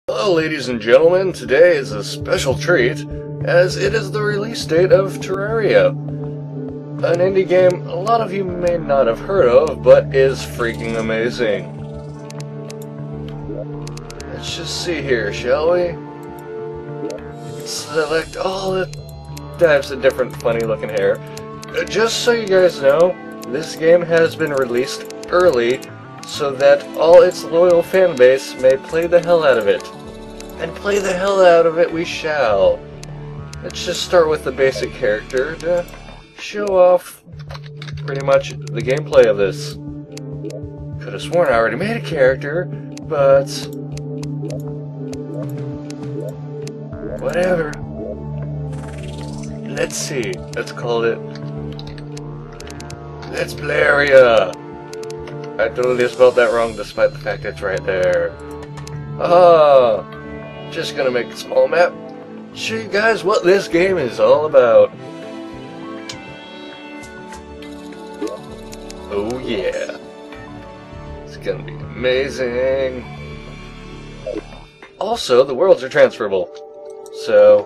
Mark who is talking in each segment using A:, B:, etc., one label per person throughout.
A: Hello ladies and gentlemen, today is a special treat as it is the release date of Terraria, an indie game a lot of you may not have heard of, but is freaking amazing. Let's just see here, shall we? Select all the types of different funny looking hair. Just so you guys know, this game has been released early so that all its loyal fan base may play the hell out of it. And play the hell out of it we shall. Let's just start with the basic character to show off pretty much the gameplay of this. Could have sworn I already made a character, but whatever. Let's see. Let's call it Let's Terraria. I totally spelled that wrong despite the fact it's right there. Just gonna make a small map, show you guys what this game is all about. Oh yeah. It's gonna be amazing. Also, the worlds are transferable, so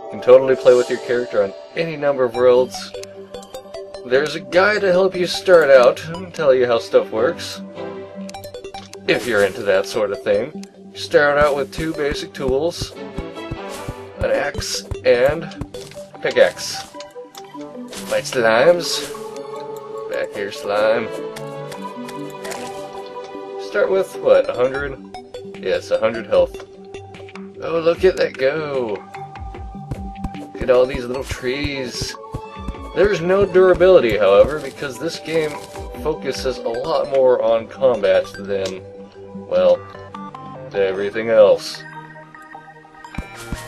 A: you can totally play with your character on any number of worlds. There's a guide to help you start out and tell you how stuff works, if you're into that sort of thing. You start out with two basic tools, an axe and pickaxe. Fight slimes. Back here, slime. Start with, what, 100? Yes, 100 health. Oh, look at that go! Look at all these little trees. There's no durability, however, because this game focuses a lot more on combat than, well, everything else.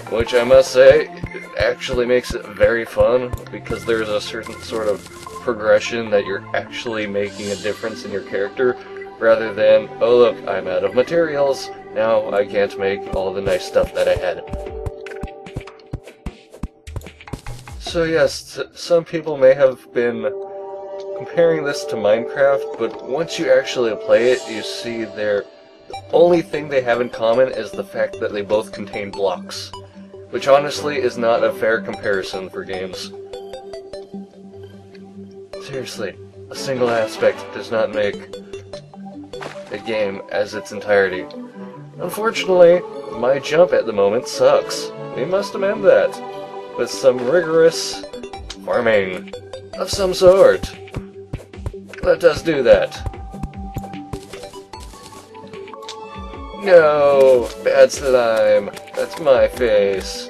A: Which I must say, it actually makes it very fun, because there's a certain sort of progression that you're actually making a difference in your character, rather than, oh look, I'm out of materials, now I can't make all the nice stuff that I had. So yes, some people may have been comparing this to Minecraft, but once you actually play it, you see the only thing they have in common is the fact that they both contain blocks, which honestly is not a fair comparison for games. Seriously, a single aspect does not make a game as its entirety. Unfortunately, my jump at the moment sucks. We must amend that with some rigorous farming of some sort. Let us do that. No! Bad slime! That's my face.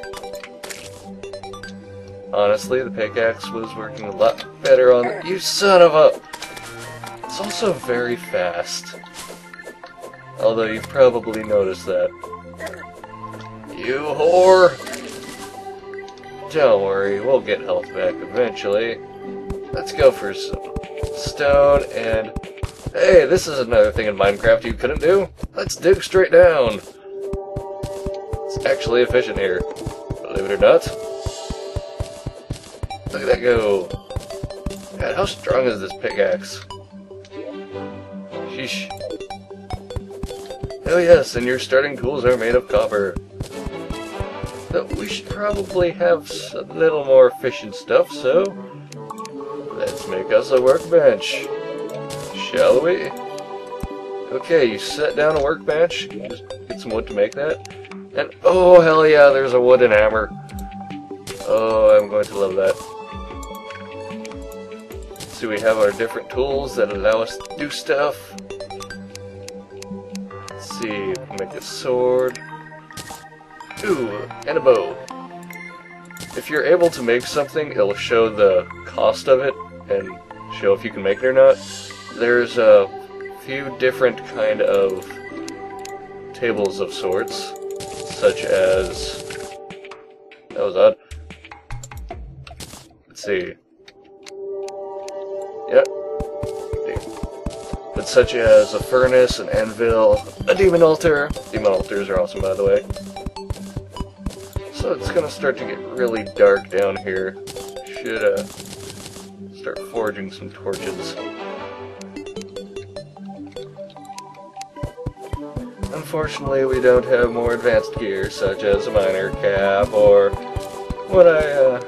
A: Honestly, the pickaxe was working a lot better on the— You son of a— It's also very fast. Although you've probably noticed that. You whore! Don't worry, we'll get health back eventually. Let's go for some stone and... Hey, this is another thing in Minecraft you couldn't do. Let's dig straight down. It's actually efficient here, believe it or not. Look at that go. God, how strong is this pickaxe? Sheesh. Oh yes, and your starting tools are made of copper. Though we should probably have a little more efficient stuff, so let's make us a workbench. Shall we? Okay, you set down a workbench, just get some wood to make that, and oh hell yeah, there's a wooden hammer. Oh, I'm going to love that. So we have our different tools that allow us to do stuff. Let's see, we can make a sword. Ooh, and a bow. If you're able to make something, it'll show the cost of it, and show if you can make it or not. There's a few different kind of tables of sorts, such as... That was odd. Let's see. Yep. But such as a furnace, an anvil, a demon altar. Demon altars are awesome, by the way. So it's gonna start to get really dark down here. Should start forging some torches. unfortunately we don't have more advanced gear, such as a miner cap, or what I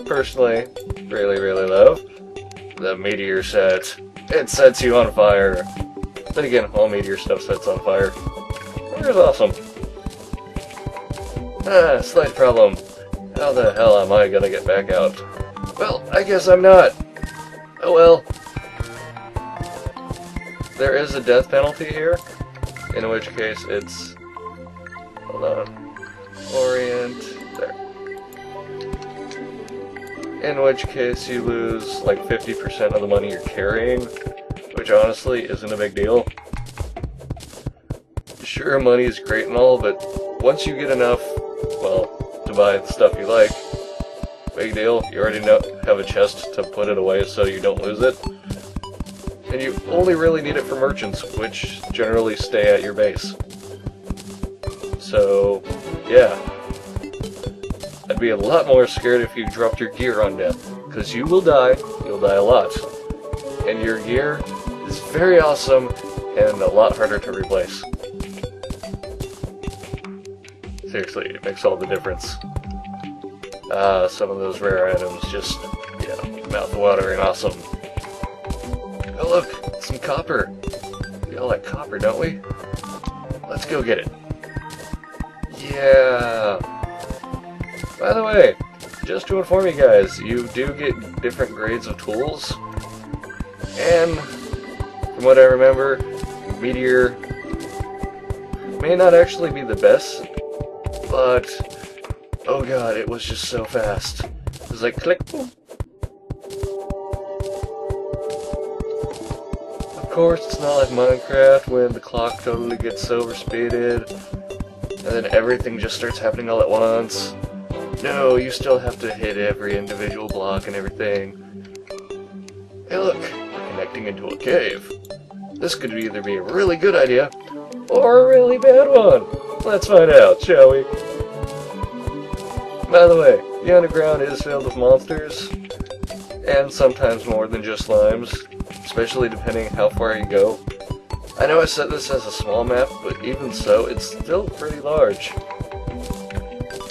A: personally really love, the meteor set. It sets you on fire. Then again, all meteor stuff sets on fire. Fire's awesome. Slight problem. How the hell am I gonna get back out? Well, I guess I'm not. Oh well. There is a death penalty here, in which case it's... Hold on. Orient. There. In which case you lose like 50% of the money you're carrying, which honestly isn't a big deal. Sure, money is great and all, but once you get enough, well, to buy the stuff you like, big deal, you already have a chest to put it away so you don't lose it. And you only really need it for merchants, which generally stay at your base. So, yeah. I'd be a lot more scared if you dropped your gear on death, because you will die, you'll die a lot. And your gear is very awesome and a lot harder to replace. Seriously, it makes all the difference. Some of those rare items just, yeah, mouth-watering awesome. Oh look, some copper. We all like copper, don't we? Let's go get it. Yeah. By the way, just to inform you guys, you do get different grades of tools. And, from what I remember, Meteor may not actually be the best, but, oh god, it was just so fast. It was like, click, boom. Of course, it's not like Minecraft when the clock totally gets overspeeded, and then everything just starts happening all at once. No, you still have to hit every individual block and everything. Hey look, we're connecting into a cave. This could either be a really good idea, or a really bad one. Let's find out, shall we? By the way, the underground is filled with monsters, and sometimes more than just slimes, especially depending how far you go. I know I set this as a small map, but even so, it's still pretty large.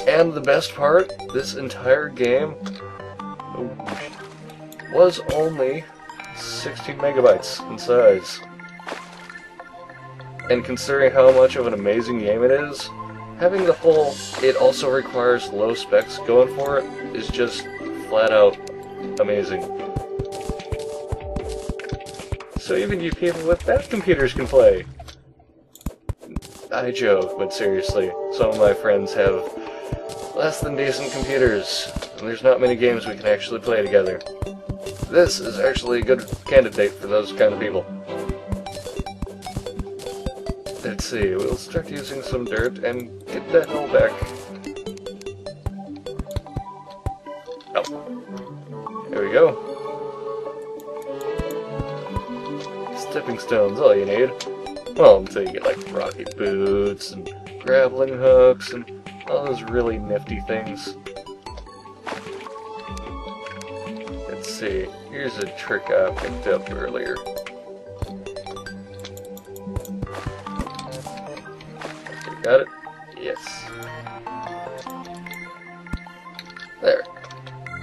A: And the best part, this entire game was only 16 megabytes in size. And considering how much of an amazing game it is, having the whole it also requires low specs going for it is just flat out amazing. So even you people with bad computers can play. I joke, but seriously, some of my friends have less than decent computers, and there's not many games we can actually play together. This is actually a good candidate for those kind of people. Let's see, we'll start using some dirt and get the hell back. Oh. There we go. Stepping stones, all you need. Well, until you get like rocket boots and grappling hooks and all those really nifty things. Let's see, here's a trick I picked up earlier. Got it? Yes. There.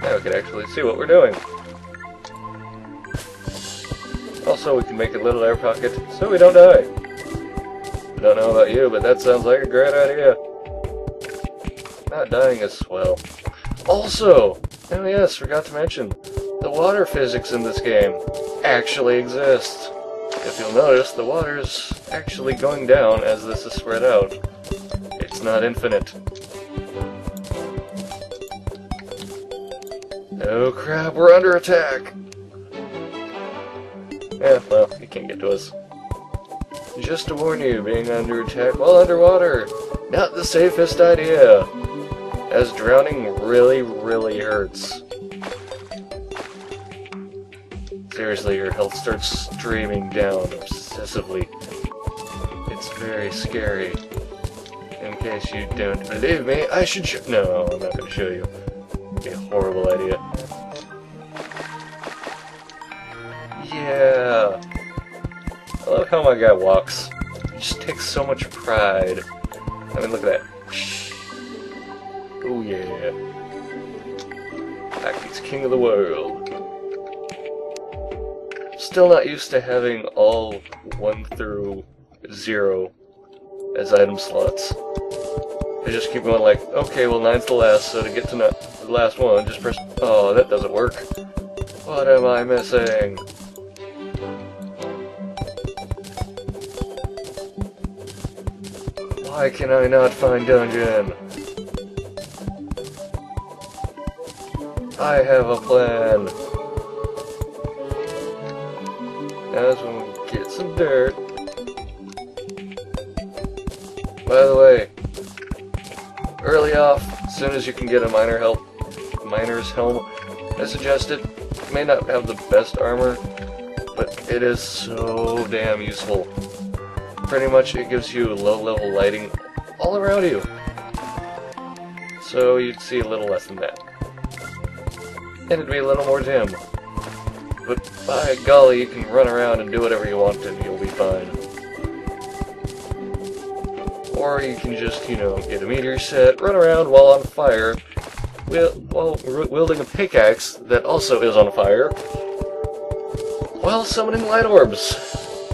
A: Now we can actually see what we're doing. Also, we can make a little air pocket so we don't die. I don't know about you, but that sounds like a great idea. Not dying is swell. Also, oh yes, forgot to mention, the water physics in this game actually exist. If you'll notice, the water's actually going down as this is spread out. It's not infinite. Oh crap, we're under attack! Yeah, well, you can't get to us. Just to warn you, being under attack while underwater, not the safest idea, as drowning really hurts. Seriously, your health starts streaming down obsessively. It's very scary. In case you don't believe me, I should show— No, I'm not going to show you. It'd be a horrible idea. Yeah. I love how my guy walks. just takes so much pride. I mean, look at that. Oh yeah. He's king of the world. Still not used to having all 1 through 0 as item slots. I just keep going like, okay, well 9's the last, so to get to the last one, just press... Oh, that doesn't work. What am I missing? Why can I not find dungeon? I have a plan. As when we get some dirt. By the way, early off, as soon as you can get a miner's helm, I suggest it. It may not have the best armor, but it is so damn useful. Pretty much it gives you low-level lighting all around you. So you'd see a little less than that. And it'd be a little more dim. But by golly, you can run around and do whatever you want and you'll be fine. Or you can just, you know, get a meteor set, run around while on fire, while wielding a pickaxe that also is on fire, while summoning light orbs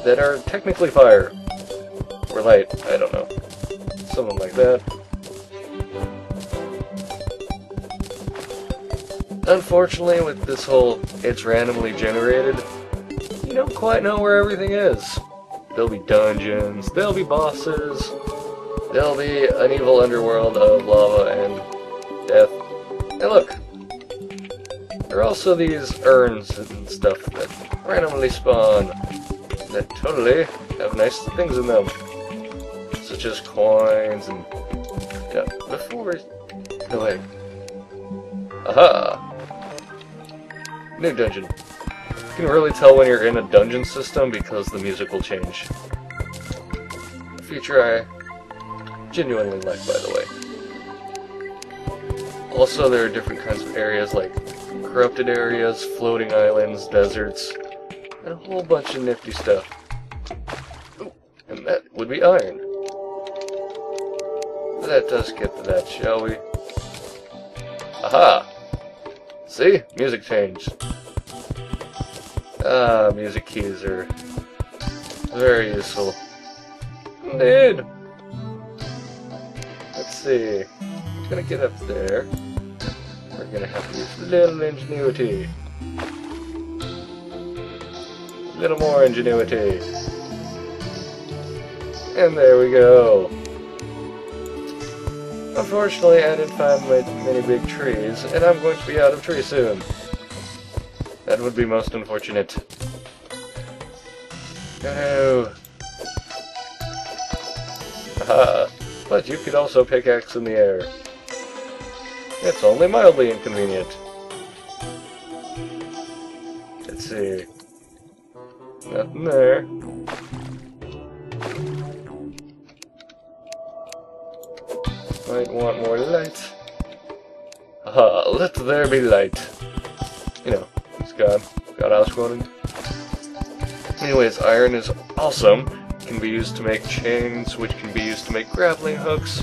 A: that are technically fire. Or light, I don't know. Something like that. Unfortunately, with this whole it's randomly generated, you don't quite know where everything is. There'll be dungeons, there'll be bosses, there'll be an evil underworld of lava and death. And look, there are also these urns and stuff that randomly spawn that totally have nice things in them. Such as coins and... yeah, before... no way. Aha! New dungeon. You can really tell when you're in a dungeon system because the music will change. A feature I genuinely like, by the way. Also, there are different kinds of areas like corrupted areas, floating islands, deserts, and a whole bunch of nifty stuff. Ooh, and that would be iron. Let us get to that, shall we? Aha! See? Music changed. Ah, music keys are very useful. Indeed! Let's see. I'm gonna get up there. We're gonna have to use a little ingenuity. A little more ingenuity. And there we go. Unfortunately, I didn't find many big trees, and I'm going to be out of trees soon. That would be most unfortunate. No. Aha. But you could also pickaxe in the air. It's only mildly inconvenient. Let's see. Nothing there. Might want more light. Aha, let there be light. You know, it's God ausquoting. Anyways, iron is awesome. It can be used to make chains, which can be used to make grappling hooks.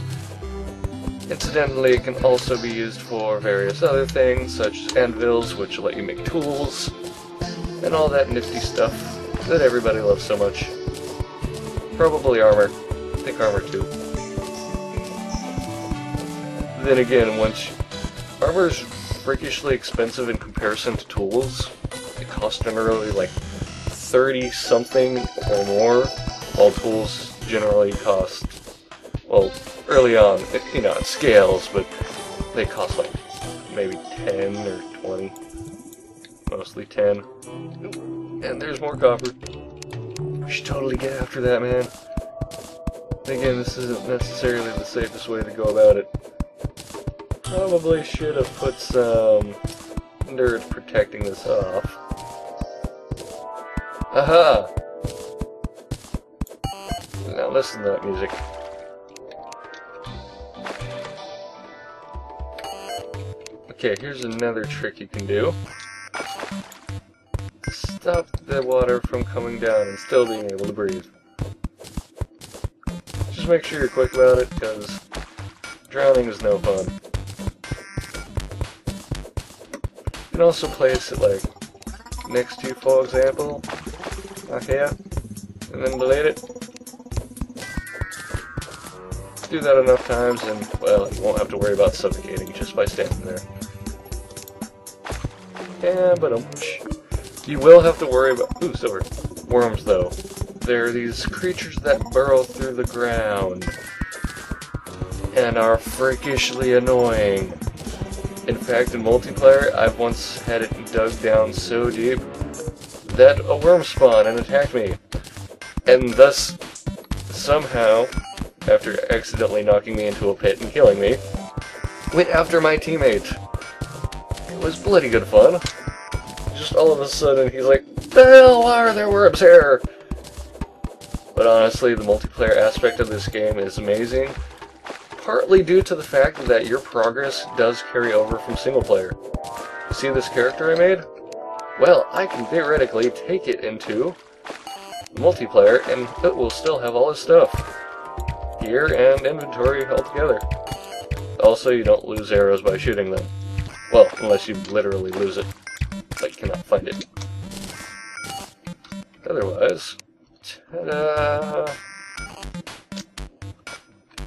A: Incidentally, it can also be used for various other things, such as anvils, which let you make tools, and all that nifty stuff that everybody loves so much. Probably armor. I think armor too. Then again, armor's freakishly expensive in comparison to tools. It costs generally like 30-something or more, while tools generally cost, well, early on, you know, it scales, but they cost like maybe 10 or 20. Mostly 10. And there's more copper. We should totally get after that, man. Again, this isn't necessarily the safest way to go about it. Probably should have put some dirt protecting this off. Aha! Now listen to that music. Okay, here's another trick you can do. To stop the water from coming down and still being able to breathe. make sure you're quick about it, because drowning is no fun. You can also place it, like, next to you, for example. Like here. And then delete it. Do that enough times and, well, you won't have to worry about suffocating just by standing there. Yeah, but you will have to worry about, ooh, silver, worms though. They're these creatures that burrow through the ground and are freakishly annoying. In fact, in multiplayer, I've once had it dug down so deep that a worm spawned and attacked me. And thus, somehow, after accidentally knocking me into a pit and killing me, went after my teammate. It was bloody good fun. Just all of a sudden, he's like, "The hell, why are there worms here?" But honestly, the multiplayer aspect of this game is amazing, partly due to the fact that your progress does carry over from single player. You see this character I made? Well, I can theoretically take it into multiplayer, and it will still have all his stuff. Gear and inventory all together. Also, you don't lose arrows by shooting them. Well, unless you literally lose it, but you cannot find it. Otherwise, ta-da!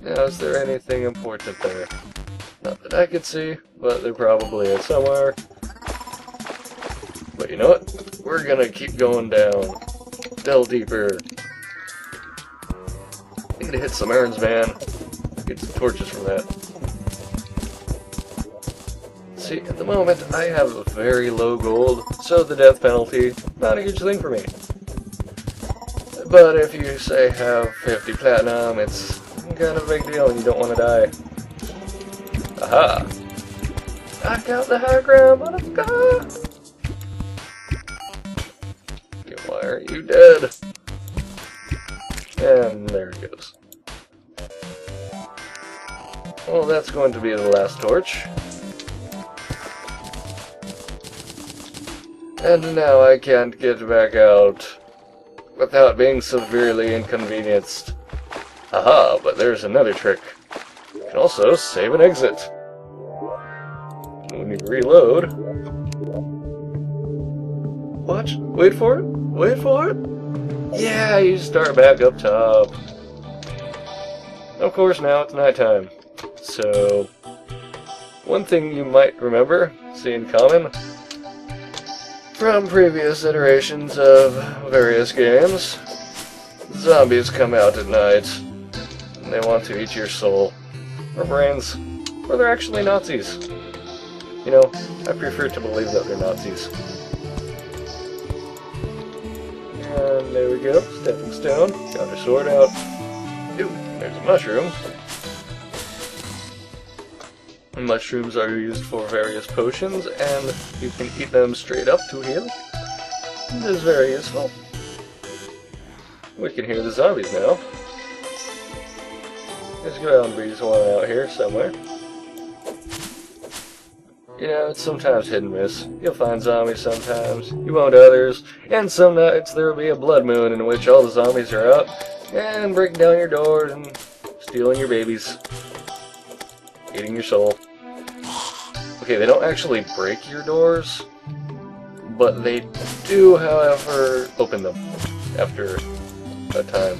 A: Now, is there anything important there? Not that I could see, but there probably is somewhere. But you know what? We're gonna keep going down. Delve deeper. Need to hit some errands, man. Get some torches from that. See, at the moment, I have very low gold, so the death penalty, not a huge thing for me. But if you, say, have 50 platinum, it's kind of a big deal and you don't want to die. Aha! I got the high ground, motherfucker! Why are you dead? And there it goes. Well, that's going to be the last torch. And now I can't get back out without being severely inconvenienced. Haha, but there's another trick. You can also save and exit. When you reload... Watch, wait for it, wait for it. Yeah, you start back up top. Of course, now it's nighttime. So, one thing you might remember, see in common, from previous iterations of various games, zombies come out at night, and they want to eat your soul, or brains, or they're actually Nazis. You know, I prefer to believe that they're Nazis. And there we go, stepping stone, got our sword out. Ooh, there's a mushroom. Mushrooms are used for various potions, and you can eat them straight up to heal. It is very useful. We can hear the zombies now. There's ground breeze one out here somewhere. You know, it's sometimes hit and miss. You'll find zombies sometimes, you won't others, and some nights there will be a blood moon in which all the zombies are out, and breaking down your doors and stealing your babies. Eating your soul. Okay, they don't actually break your doors, but they do, however, open them after a time.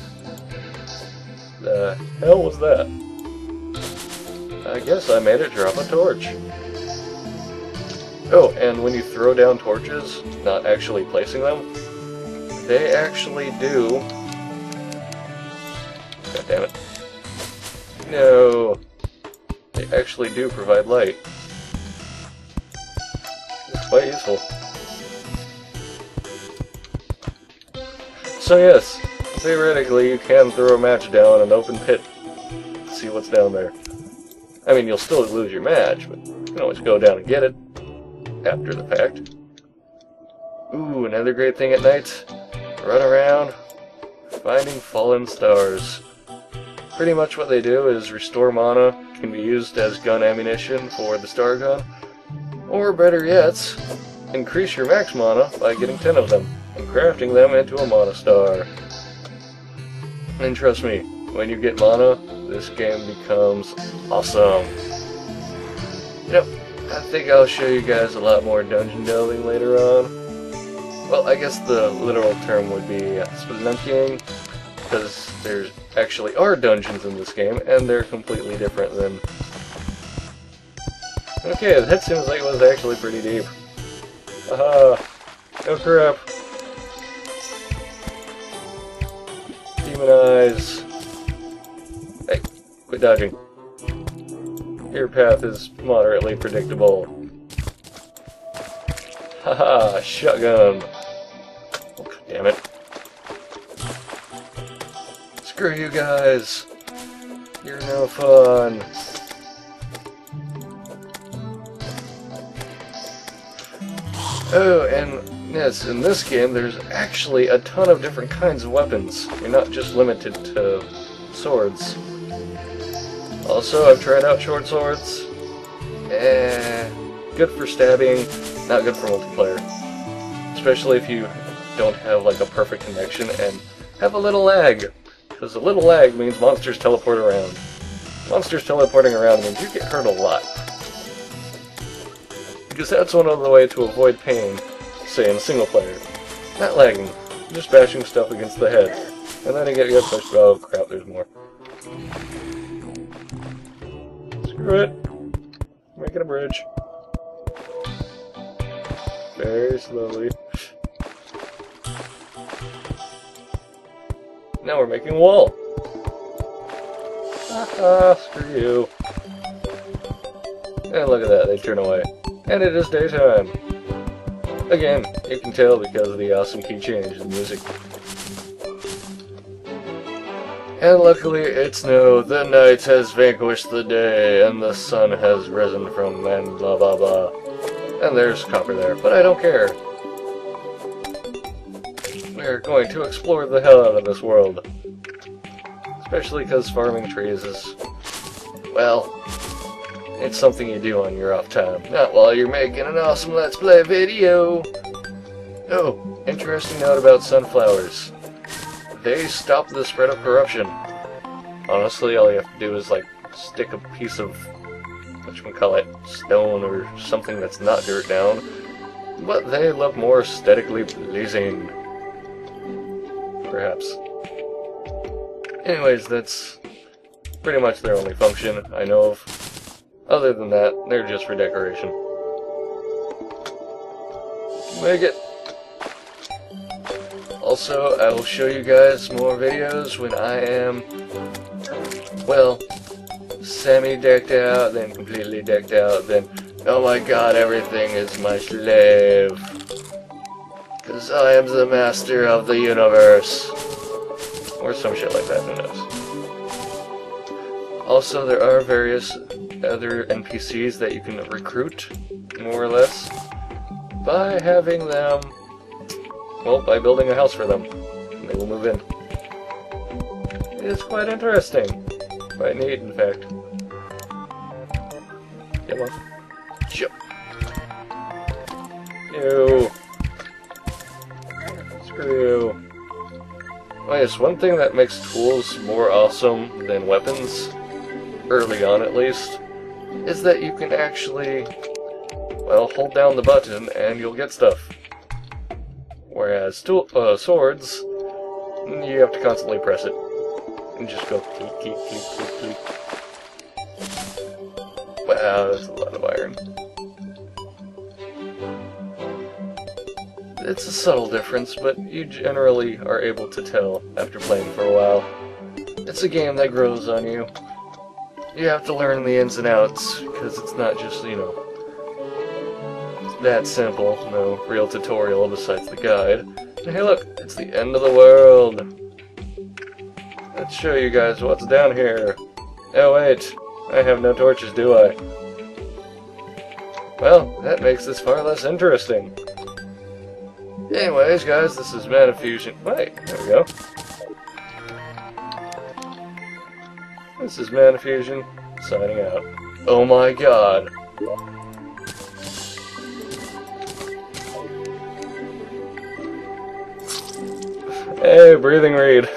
A: The hell was that? I guess I made it drop a torch. Oh, and when you throw down torches, not actually placing them, they actually do... God damn it. No. They actually do provide light. It's quite useful. So yes, theoretically you can throw a match down an open pit. See what's down there. I mean, you'll still lose your match, but you can always go down and get it after the fact. Ooh, another great thing at night. Run around, finding fallen stars. Pretty much what they do is restore mana, can be used as gun ammunition for the star gun, or better yet, increase your max mana by getting 10 of them, and crafting them into a mana star. And trust me, when you get mana, this game becomes awesome. Yep, I think I'll show you guys a lot more dungeon delving later on. Well, I guess the literal term would be spelunking, because there actually are dungeons in this game, and they're completely different than... Okay, that seems like it was actually pretty deep. Aha! Oh crap! Demon eyes! Hey, quit dodging. Your path is moderately predictable. Haha, shotgun! Oh, damn it. Screw you guys! You're no fun! Oh, and yes, in this game there's actually a ton of different kinds of weapons. You're not just limited to swords. Also, I've tried out short swords. Good for stabbing, not good for multiplayer. Especially if you don't have like a perfect connection and have a little lag. Because a little lag means monsters teleport around. Monsters teleporting around means you get hurt a lot. Because that's one other way to avoid pain, say in single player. Not lagging, just bashing stuff against the head. And then you get pushed. Oh crap, there's more. Screw it. Making a bridge. Very slowly. Now we're making a wall. Haha, screw you. And look at that, they turn away. And it is daytime. Again, you can tell because of the awesome key change in music. And luckily it's no, the night has vanquished the day, and the sun has risen from and blah blah blah. And there's copper there, but I don't care. We're going to explore the hell out of this world. Especially because farming trees is, well, it's something you do on your off time, not while you're making an awesome Let's Play video. Oh, interesting note about sunflowers. They stop the spread of corruption. Honestly, all you have to do is, like, stick a piece of, whatchamacallit, stone or something that's not dirt down. But they look more aesthetically pleasing. Perhaps. Anyways, that's pretty much their only function I know of. Other than that, they're just for decoration. Make it! Also, I will show you guys more videos when I am, well, semi-decked out, then completely decked out, then, oh my god, everything is my slave. Because I am the master of the universe. Or some shit like that, who knows. Also, there are various other NPCs that you can recruit, more or less, by having them, well, by building a house for them. And they will move in. It's quite interesting. Quite neat, in fact. Come on. Jump. Ew. Screw you. Oh yes, one thing that makes tools more awesome than weapons, early on at least, is that you can actually, well, hold down the button and you'll get stuff. Whereas swords, you have to constantly press it. And just go click, click, click, click, click. Wow, that's a lot of iron. It's a subtle difference, but you generally are able to tell after playing for a while. It's a game that grows on you. You have to learn the ins and outs, because it's not just, you know, that simple. No real tutorial besides the guide. And hey look, it's the end of the world. Let's show you guys what's down here. Oh wait, I have no torches, do I? Well, that makes this far less interesting. Anyways, guys, this is Manifusion. Wait, there we go. This is Manifusion, signing out. Oh my god. Hey, breathing reed.